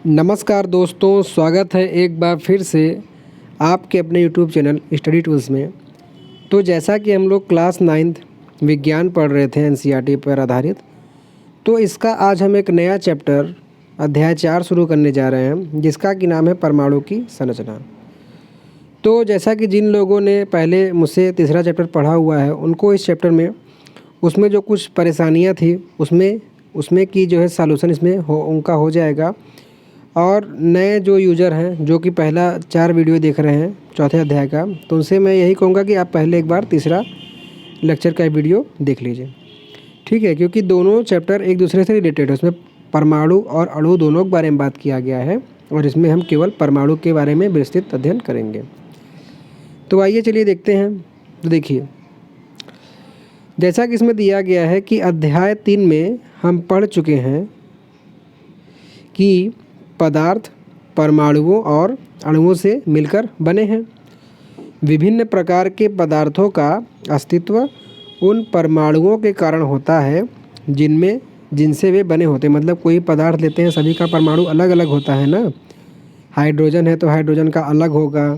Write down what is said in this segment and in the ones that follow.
नमस्कार दोस्तों, स्वागत है एक बार फिर से आपके अपने यूट्यूब चैनल स्टडी टूल्स में। तो जैसा कि हम लोग क्लास 9th विज्ञान पढ़ रहे थे एनसीईआरटी पर आधारित, तो इसका आज हम एक नया चैप्टर अध्याय 4 शुरू करने जा रहे हैं, जिसका कि नाम है परमाणु की संरचना। तो जैसा कि जिन लोगों ने पहले मुझसे तीसरा चैप्टर पढ़ा हुआ है, उनको इस चैप्टर में उसमें जो कुछ परेशानियाँ थी उसमें की जो है सॉल्यूशन इसमें उनका हो जाएगा। और नए जो यूज़र हैं जो कि पहला 4 वीडियो देख रहे हैं चौथे अध्याय का, तो उनसे मैं यही कहूँगा कि आप पहले एक बार तीसरा लेक्चर का वीडियो देख लीजिए, ठीक है। क्योंकि दोनों चैप्टर एक दूसरे से रिलेटेड है। उसमें परमाणु और अणु दोनों के बारे में बात किया गया है और इसमें हम केवल परमाणु के बारे में विस्तृत अध्ययन करेंगे। तो आइए चलिए देखते हैं। तो देखिए, जैसा कि इसमें दिया गया है कि अध्याय 3 में हम पढ़ चुके हैं कि पदार्थ परमाणुओं और अणुओं से मिलकर बने हैं। विभिन्न प्रकार के पदार्थों का अस्तित्व उन परमाणुओं के कारण होता है जिनसे वे बने होते हैं। मतलब कोई पदार्थ लेते हैं, सभी का परमाणु अलग अलग होता है ना। हाइड्रोजन है तो हाइड्रोजन का अलग होगा,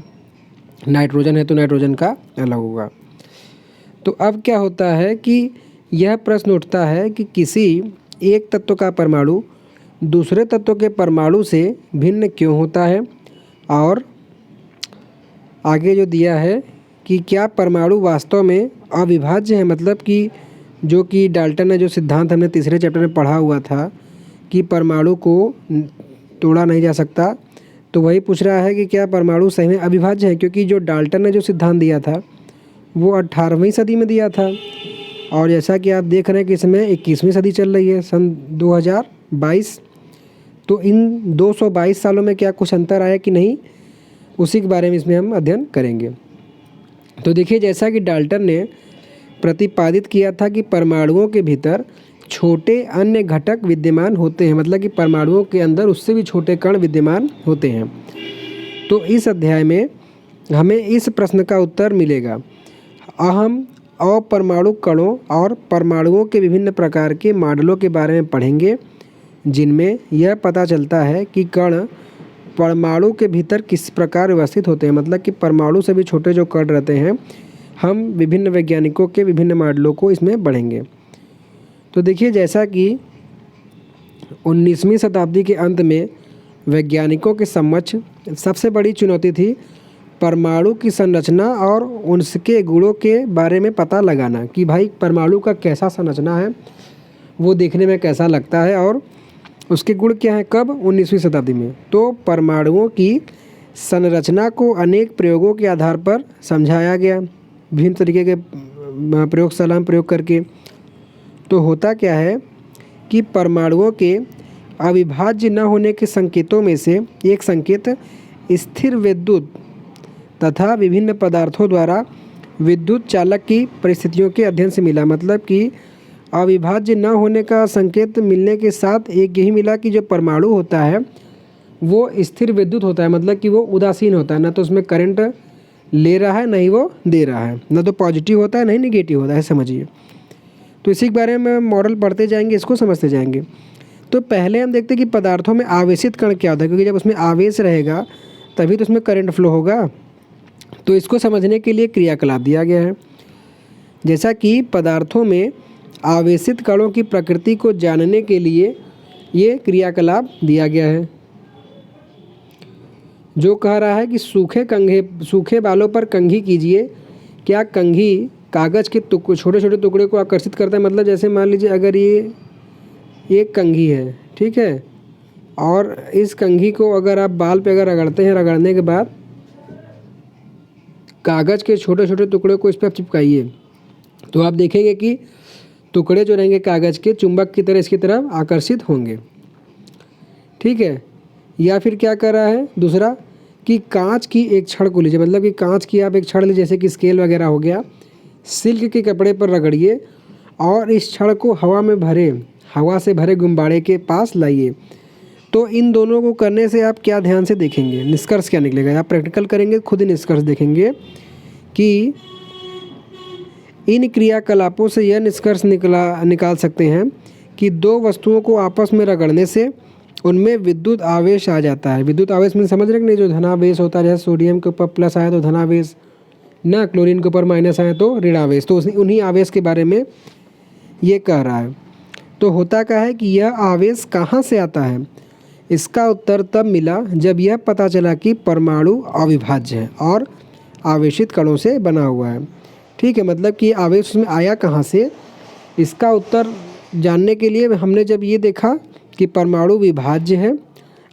नाइट्रोजन है तो नाइट्रोजन का अलग होगा। तो अब क्या होता है कि यह प्रश्न उठता है कि किसी एक तत्व का परमाणु दूसरे तत्व के परमाणु से भिन्न क्यों होता है। और आगे जो दिया है कि क्या परमाणु वास्तव में अविभाज्य है। मतलब कि जो कि डाल्टन ने जो सिद्धांत हमने तीसरे चैप्टर में पढ़ा हुआ था कि परमाणु को तोड़ा नहीं जा सकता, तो वही पूछ रहा है कि क्या परमाणु सही में अविभाज्य है। क्योंकि जो डाल्टन ने जो सिद्धांत दिया था वो 18वीं सदी में दिया था, और जैसा कि आप देख रहे हैं कि इसमें 21वीं सदी चल रही है, सन 2022। तो इन 222 सालों में क्या कुछ अंतर आया कि नहीं, उसी के बारे में इसमें हम अध्ययन करेंगे। तो देखिए, जैसा कि डाल्टन ने प्रतिपादित किया था कि परमाणुओं के भीतर छोटे अन्य घटक विद्यमान होते हैं। मतलब कि परमाणुओं के अंदर उससे भी छोटे कण विद्यमान होते हैं। तो इस अध्याय में हमें इस प्रश्न का उत्तर मिलेगा। हम अपरमाणु कणों और परमाणुओं के विभिन्न प्रकार के मॉडलों के बारे में पढ़ेंगे, जिनमें यह पता चलता है कि कण परमाणु के भीतर किस प्रकार व्यवस्थित होते हैं। मतलब कि परमाणु से भी छोटे जो कण रहते हैं, हम विभिन्न वैज्ञानिकों के विभिन्न मॉडलों को इसमें पढ़ेंगे। तो देखिए, जैसा कि 19वीं शताब्दी के अंत में वैज्ञानिकों के समक्ष सबसे बड़ी चुनौती थी परमाणु की संरचना और उसके गुणों के बारे में पता लगाना कि भाई परमाणु का कैसा संरचना है, वो देखने में कैसा लगता है और उसके गुण क्या हैं। कब? 19वीं शताब्दी में। तो परमाणुओं की संरचना को अनेक प्रयोगों के आधार पर समझाया गया, विभिन्न तरीके के प्रयोगशाला में प्रयोग करके। तो होता क्या है कि परमाणुओं के अविभाज्य न होने के संकेतों में से एक संकेत स्थिर विद्युत तथा विभिन्न पदार्थों द्वारा विद्युत चालक की परिस्थितियों के अध्ययन से मिला। मतलब कि अविभाज्य न होने का संकेत मिलने के साथ एक यही मिला कि जो परमाणु होता है वो स्थिर विद्युत होता है। मतलब कि वो उदासीन होता है, ना तो उसमें करंट ले रहा है ना ही वो दे रहा है, ना तो पॉजिटिव होता है ना ही निगेटिव होता है, समझिए। तो इसी के बारे में मॉडल पढ़ते जाएंगे, इसको समझते जाएंगे। तो पहले हम देखते हैं कि पदार्थों में आवेशित कण क्या होता है, क्योंकि जब उसमें आवेश रहेगा तभी तो उसमें करंट फ्लो होगा। तो इसको समझने के लिए क्रियाकलाप दिया गया है। जैसा कि पदार्थों में आवेशित कणों की प्रकृति को जानने के लिए ये क्रियाकलाप दिया गया है, जो कह रहा है कि सूखे बालों पर कंघी कीजिए। क्या कंघी कागज़ के छोटे छोटे टुकड़े को आकर्षित करता है। मतलब जैसे मान लीजिए अगर ये एक कंघी है, ठीक है, और इस कंघी को अगर आप बाल पे अगर रगड़ते हैं, रगड़ने के बाद कागज़ के छोटे छोटे टुकड़े को इस पर चिपकाइए, तो आप देखेंगे कि टुकड़े जो रहेंगे कागज़ के चुंबक की तरह इसकी तरफ आकर्षित होंगे, ठीक है। या फिर क्या कर रहा है दूसरा कि कांच की एक छड़ को लीजिए। मतलब कि कांच की आप एक छड़ लीजिए, जैसे कि स्केल वगैरह हो गया, सिल्क के कपड़े पर रगड़िए और इस छड़ को हवा से भरे गुब्बारे के पास लाइए। तो इन दोनों को करने से आप क्या ध्यान से देखेंगे, निष्कर्ष क्या निकलेगा। आप प्रैक्टिकल करेंगे, खुद ही निष्कर्ष देखेंगे कि इन क्रियाकलापों से यह निष्कर्ष निकाल सकते हैं कि दो वस्तुओं को आपस में रगड़ने से उनमें विद्युत आवेश आ जाता है। विद्युत आवेश में समझ रहे कि नहीं, जो धनावेश होता है, जैसे सोडियम के ऊपर प्लस आया तो धनावेश ना, क्लोरीन के ऊपर माइनस आया तो ऋणावेश, तो उन्हीं आवेश के बारे में ये कह रहा है। तो होता क्या है कि यह आवेश कहाँ से आता है, इसका उत्तर तब मिला जब यह पता चला कि परमाणु अविभाज्य है और आवेशित कणों से बना हुआ है। ठीक है, मतलब कि आवेश उसमें आया कहाँ से, इसका उत्तर जानने के लिए हमने जब ये देखा कि परमाणु विभाज्य है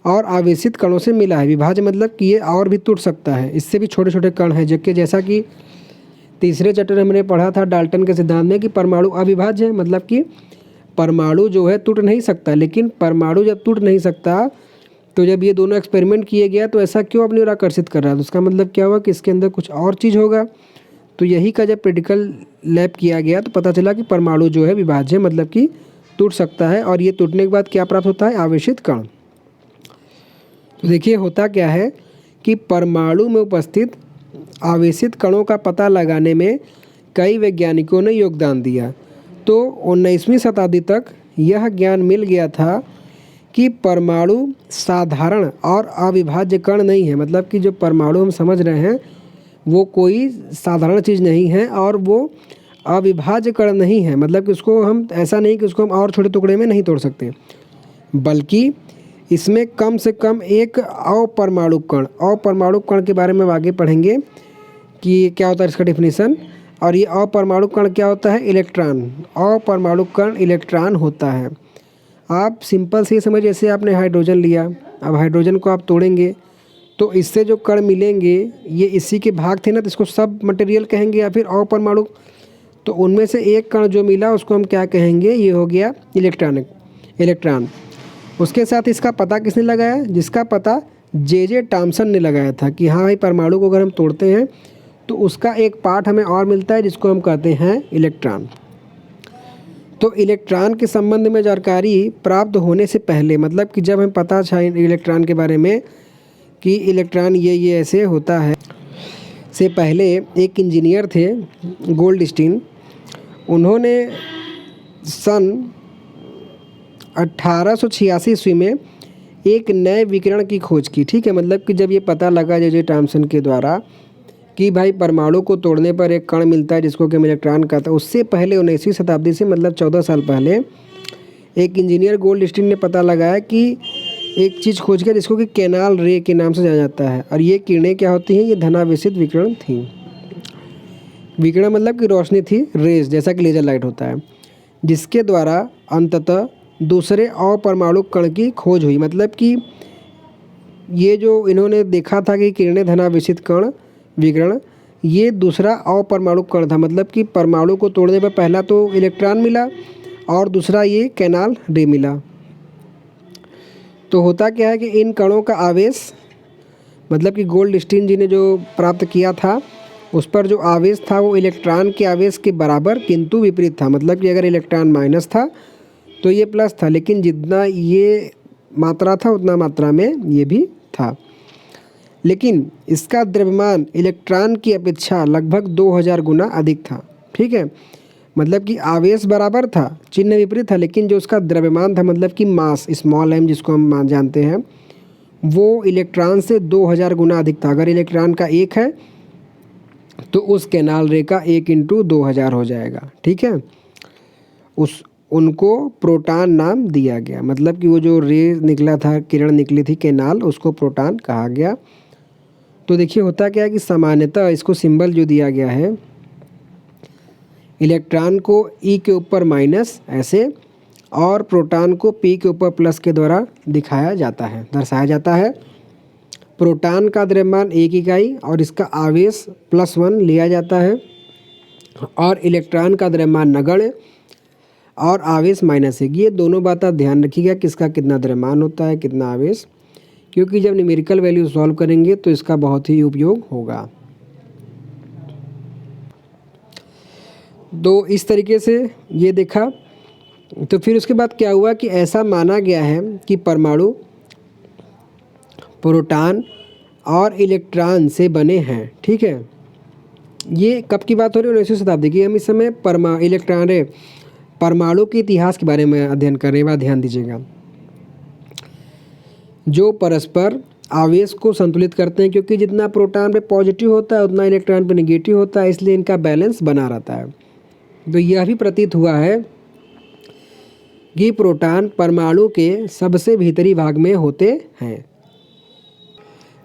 और आवेशित कणों से मिला है। विभाज्य मतलब कि ये और भी टूट सकता है, इससे भी छोटे छोटे कण हैं, जबकि जैसा कि तीसरे चैप्टर हमने पढ़ा था डाल्टन के सिद्धांत में कि परमाणु अविभाज्य है, मतलब कि परमाणु जो है टूट नहीं सकता। लेकिन परमाणु जब टूट नहीं सकता तो जब ये दोनों एक्सपेरिमेंट किए गया तो ऐसा क्यों अपनी ओर आकर्षित कर रहा है, तो उसका मतलब क्या हुआ कि इसके अंदर कुछ और चीज़ होगा। तो यही का जब प्रैक्टिकल लैब किया गया तो पता चला कि परमाणु जो है विभाज्य, मतलब कि टूट सकता है, और ये टूटने के बाद क्या प्राप्त होता है, आवेशित कण। तो देखिए होता क्या है कि परमाणु में उपस्थित आवेशित कणों का पता लगाने में कई वैज्ञानिकों ने योगदान दिया। तो 19वीं शताब्दी तक यह ज्ञान मिल गया था कि परमाणु साधारण और अविभाज्य कण नहीं है, मतलब कि जो परमाणु हम समझ रहे हैं वो कोई साधारण चीज़ नहीं है और वो अविभाज्य कण नहीं है, मतलब कि उसको हम ऐसा नहीं कि उसको हम और छोटे टुकड़े में नहीं तोड़ सकते, बल्कि इसमें कम से कम एक अपरमाणु कण के बारे में आगे पढ़ेंगे कि क्या होता है इसका डेफिनेशन। और ये अपरमाणु कण क्या होता है, इलेक्ट्रॉन। अपरमाणु कण इलेक्ट्रॉन होता है। आप सिंपल से समझ, जैसे आपने हाइड्रोजन लिया, अब हाइड्रोजन को आप तोड़ेंगे तो इससे जो कण मिलेंगे ये इसी के भाग थे ना, तो इसको सब मटेरियल कहेंगे या फिर अपरमाणु। तो उनमें से एक कण जो मिला उसको हम क्या कहेंगे, ये हो गया इलेक्ट्रॉन। उसके साथ इसका पता किसने लगाया, जिसका पता जे टॉमसन ने लगाया था कि हाँ भाई परमाणु को अगर हम तोड़ते हैं तो उसका एक पार्ट हमें और मिलता है जिसको हम कहते हैं इलेक्ट्रॉन। तो इलेक्ट्रॉन के संबंध में जानकारी प्राप्त होने से पहले, मतलब कि जब हमें पता था इलेक्ट्रॉन के बारे में कि इलेक्ट्रॉन ये ऐसे होता है, से पहले एक इंजीनियर थे गोल्डस्टीन, उन्होंने सन 1886 ईस्वी में एक नए विकिरण की खोज की। ठीक है, मतलब कि जब ये पता लगा जे टॉमसन के द्वारा कि भाई परमाणु को तोड़ने पर एक कण मिलता है जिसको कि हम इलेक्ट्रॉन कहते हैं, उससे पहले 19वीं शताब्दी से मतलब 14 साल पहले एक इंजीनियर गोल्डस्टीन ने पता लगाया कि एक चीज़ खोज किया जिसको कि कैनाल रे के नाम से जाना जाता है। और ये किरणें क्या होती हैं, ये धनावेशित विकिरण थी। विकिरण मतलब कि रोशनी थी, रेज, जैसा कि लेजर लाइट होता है, जिसके द्वारा अंततः दूसरे अपरमाणु कण की खोज हुई। मतलब कि ये जो इन्होंने देखा था कि किरणें धनावेशित कण विकिरण, ये दूसरा अपरमाणु कण था, मतलब कि परमाणु को तोड़ने पर पहला तो इलेक्ट्रॉन मिला और दूसरा ये कैनाल रे मिला। तो होता क्या है कि इन कणों का आवेश, मतलब कि गोल्डस्टीन जी ने जो प्राप्त किया था उस पर जो आवेश था वो इलेक्ट्रॉन के आवेश के बराबर किंतु विपरीत था। मतलब कि अगर इलेक्ट्रॉन माइनस था तो ये प्लस था, लेकिन जितना ये मात्रा था उतना मात्रा में ये भी था। लेकिन इसका द्रव्यमान इलेक्ट्रॉन की अपेक्षा लगभग 2000 गुना अधिक था। ठीक है, मतलब कि आवेश बराबर था, चिन्ह विपरीत था, लेकिन जो उसका द्रव्यमान था, मतलब कि मास, स्मॉल m जिसको हम जानते हैं, वो इलेक्ट्रॉन से 2000 गुना अधिक था। अगर इलेक्ट्रॉन का 1 है तो उस कैनाल रे का 1 × 2000 हो जाएगा। ठीक है, उनको प्रोटॉन नाम दिया गया, मतलब कि वो जो रे निकला था, किरण निकली थी कैनाल, उसको प्रोटॉन कहा गया। तो देखिए होता क्या है कि सामान्यतः इसको सिंबल जो दिया गया है, इलेक्ट्रॉन को E के ऊपर माइनस ऐसे और प्रोटॉन को P के ऊपर प्लस के द्वारा दिखाया जाता है, दर्शाया जाता है। प्रोटॉन का द्रव्यमान 1 इकाई और इसका आवेश +1 लिया जाता है, और इलेक्ट्रॉन का द्रव्यमान नगण्य और आवेश -1। ये दोनों बात आप ध्यान रखिएगा, किसका कितना द्रव्यमान होता है, कितना आवेश, क्योंकि जब न्यूमेरिकल वैल्यू सॉल्व करेंगे तो इसका बहुत ही उपयोग होगा। तो इस तरीके से ये देखा। तो फिर उसके बाद क्या हुआ कि ऐसा माना गया है कि परमाणु प्रोटॉन और इलेक्ट्रॉन से बने हैं। ठीक है, ये कब की बात हो रही है, 19वीं शताब्दी की। हम इस समय परमाणु के इतिहास के बारे में अध्ययन कर रहे हैं, ध्यान दीजिएगा। जो परस्पर आवेश को संतुलित करते हैं, क्योंकि जितना प्रोटॉन पे पॉजिटिव होता है उतना इलेक्ट्रॉन पे नेगेटिव होता है, इसलिए इनका बैलेंस बना रहता है। तो यह भी प्रतीत हुआ है कि प्रोटॉन परमाणु के सबसे भीतरी भाग में होते हैं।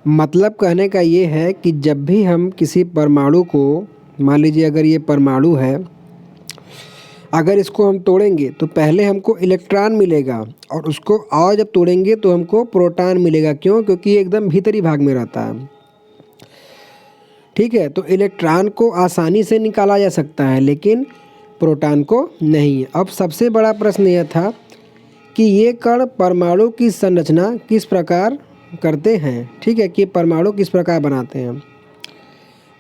मतलब कहने का ये है कि जब भी हम किसी परमाणु को, मान लीजिए अगर ये परमाणु है, अगर इसको हम तोड़ेंगे तो पहले हमको इलेक्ट्रॉन मिलेगा और उसको और जब तोड़ेंगे तो हमको प्रोटॉन मिलेगा। क्यों? क्योंकि ये एकदम भीतरी भाग में रहता है। ठीक है, तो इलेक्ट्रॉन को आसानी से निकाला जा सकता है लेकिन प्रोटॉन को नहीं। अब सबसे बड़ा प्रश्न यह था कि ये कण परमाणु की संरचना किस प्रकार करते हैं। ठीक है, कि परमाणु किस प्रकार बनाते हैं।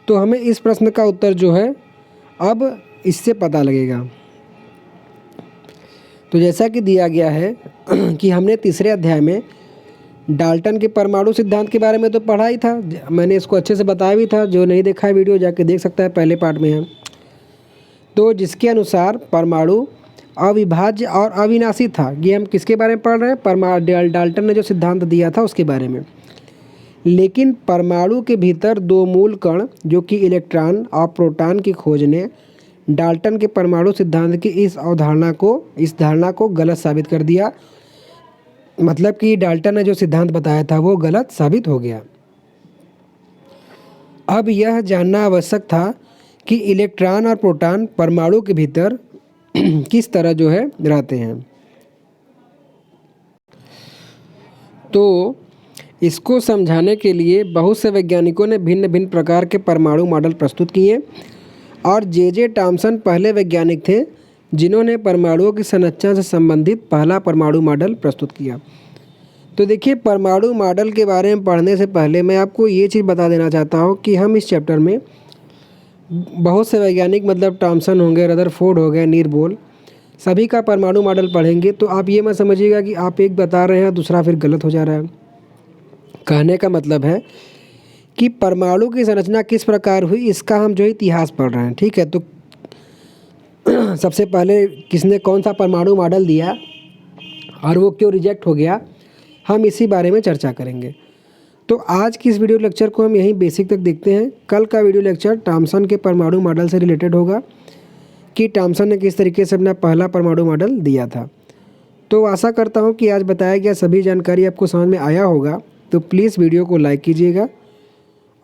तो हमें इस प्रश्न का उत्तर जो है अब इससे पता लगेगा। तो जैसा कि दिया गया है कि हमने तीसरे अध्याय में डाल्टन के परमाणु सिद्धांत के बारे में तो पढ़ा ही था, मैंने इसको अच्छे से बताया भी था। जो नहीं देखा है वीडियो जाके देख सकता है, पहले पार्ट में है। तो जिसके अनुसार परमाणु अविभाज्य और अविनाशी था। ये हम किसके बारे में पढ़ रहे हैं? डाल्टन ने जो सिद्धांत दिया था उसके बारे में। लेकिन परमाणु के भीतर दो मूल कण जो कि इलेक्ट्रॉन और प्रोटॉन की खोज ने डाल्टन के परमाणु सिद्धांत की इस धारणा को गलत साबित कर दिया। मतलब कि डाल्टन ने जो सिद्धांत बताया था वो गलत साबित हो गया। अब यह जानना आवश्यक था कि इलेक्ट्रॉन और प्रोटॉन परमाणु के भीतर किस तरह जो है रहते हैं। तो इसको समझाने के लिए बहुत से वैज्ञानिकों ने भिन्न भिन्न प्रकार के परमाणु मॉडल प्रस्तुत किए और जे टॉमसन पहले वैज्ञानिक थे जिन्होंने परमाणुओं की संरचना से संबंधित पहला परमाणु मॉडल प्रस्तुत किया। तो देखिए, परमाणु मॉडल के बारे में पढ़ने से पहले मैं आपको ये चीज़ बता देना चाहता हूँ कि हम इस चैप्टर में बहुत से वैज्ञानिक, मतलब टॉमसन होंगे, रदरफोर्ड हो गए, नील बोर, सभी का परमाणु मॉडल पढ़ेंगे। तो आप ये मत समझिएगा कि आप एक बता रहे हैं दूसरा फिर गलत हो जा रहा है। कहने का मतलब है कि परमाणु की संरचना किस प्रकार हुई इसका हम जो इतिहास पढ़ रहे हैं। ठीक है, तो सबसे पहले किसने कौन सा परमाणु मॉडल दिया और वो क्यों रिजेक्ट हो गया, हम इसी बारे में चर्चा करेंगे। तो आज की इस वीडियो लेक्चर को हम यहीं बेसिक तक देखते हैं। कल का वीडियो लेक्चर टॉमसन के परमाणु मॉडल से रिलेटेड होगा कि टॉमसन ने किस तरीके से अपना पहला परमाणु मॉडल दिया था। तो आशा करता हूँ कि आज बताया गया सभी जानकारी आपको समझ में आया होगा। तो प्लीज़ वीडियो को लाइक कीजिएगा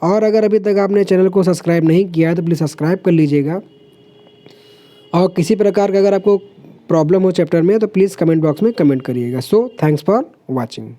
और अगर अभी तक आपने चैनल को सब्सक्राइब नहीं किया है तो प्लीज़ सब्सक्राइब कर लीजिएगा। और किसी प्रकार का अगर आपको प्रॉब्लम हो चैप्टर में तो प्लीज़ कमेंट बॉक्स में कमेंट करिएगा। So thanks for watching.